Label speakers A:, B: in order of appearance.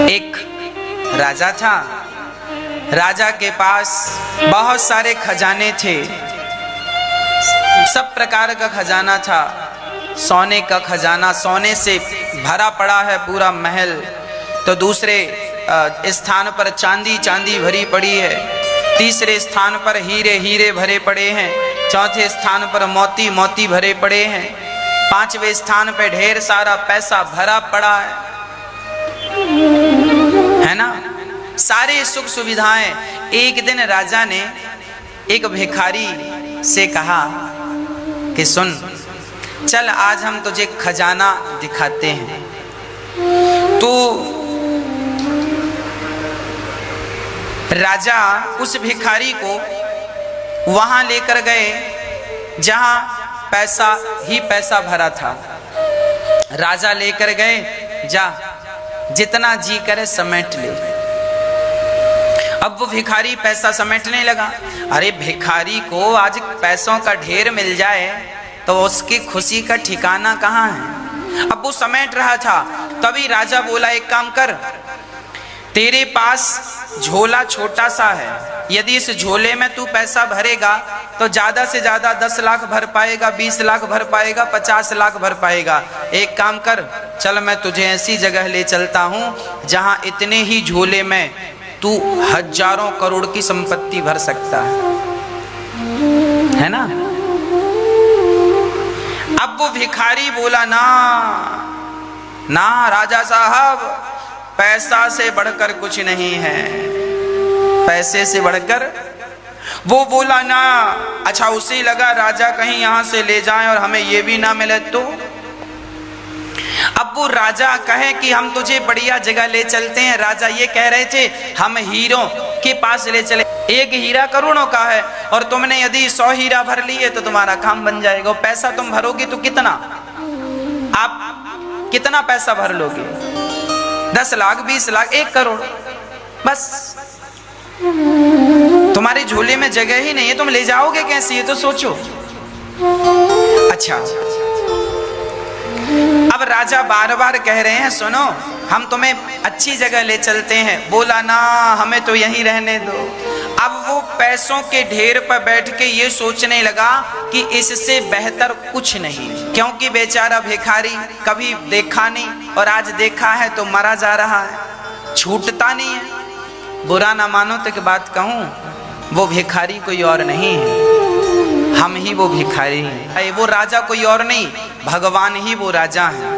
A: एक राजा था। राजा के पास बहुत सारे खजाने थे, सब प्रकार का खजाना था। सोने का खजाना, सोने से भरा पड़ा है पूरा महल। तो दूसरे स्थान पर चांदी चांदी भरी पड़ी है। तीसरे स्थान पर हीरे हीरे भरे पड़े हैं। चौथे स्थान पर मोती मोती भरे पड़े हैं। पांचवें स्थान पर ढेर सारा पैसा भरा पड़ा है ना, सारे सुख सुविधाएं। एक दिन राजा ने एक भिखारी से कहा कि सुन, चल आज हम तुझे खजाना दिखाते हैं। तो राजा उस भिखारी को वहां लेकर गए जहां पैसा ही पैसा भरा था। राजा लेकर गए, जा जितना जी करे समेट ले। अब वो भिखारी पैसा समेटने लगा। अरे भिखारी को आज पैसों का ढेर मिल जाए तो उसकी खुशी का ठिकाना कहाँ है। अब वो समेट रहा था, तभी राजा बोला एक काम कर, तेरे पास झोला छोटा सा है, यदि इस झोले में तू पैसा भरेगा तो ज्यादा से ज्यादा 10 लाख भर पाएगा, 20 लाख भर पाएगा, 50 लाख भर पाएगा। एक काम कर, चल मैं तुझे ऐसी जगह ले चलता हूं जहां इतने ही झोले में तू हजारों करोड़ की संपत्ति भर सकता है ना। अब वो भिखारी बोला ना ना राजा साहब, पैसा से बढ़कर कुछ नहीं है, पैसे से बढ़कर। वो बोला ना। अच्छा, उसे लगा राजा कहीं यहां से ले जाएं और हमें ये भी ना मिले तो। अब वो राजा कहे कि हम तुझे बढ़िया जगह ले चलते हैं। राजा ये कह रहे थे हम हीरों के पास ले चले, एक हीरा करोड़ों का है और तुमने यदि 100 हीरा भर लिए तो तुम्हारा काम बन जाएगा। पैसा तुम भरोगे तो कितना, आप कितना पैसा भर लोगे? 10 लाख, 20 लाख, 1 करोड़, बस। तुम्हारे झोले में जगह ही नहीं है, तुम ले जाओगे कैसे, ये तो सोचो। अच्छा, अब राजा बार बार कह रहे हैं सुनो, हम तुम्हें अच्छी जगह ले चलते हैं। बोला ना, हमें तो यहीं रहने दो। अब वो पैसों के ढेर पर बैठ के ये सोचने लगा कि इससे बेहतर कुछ नहीं, क्योंकि बेचारा भिखारी कभी देखा नहीं और आज देखा है तो मरा जा रहा है, छूटता नहीं है। बुरा ना मानो तो एक बात कहूं, वो भिखारी कोई और नहीं है, हम ही वो भिखारी हैं। वो राजा कोई और नहीं, भगवान ही वो राजा है।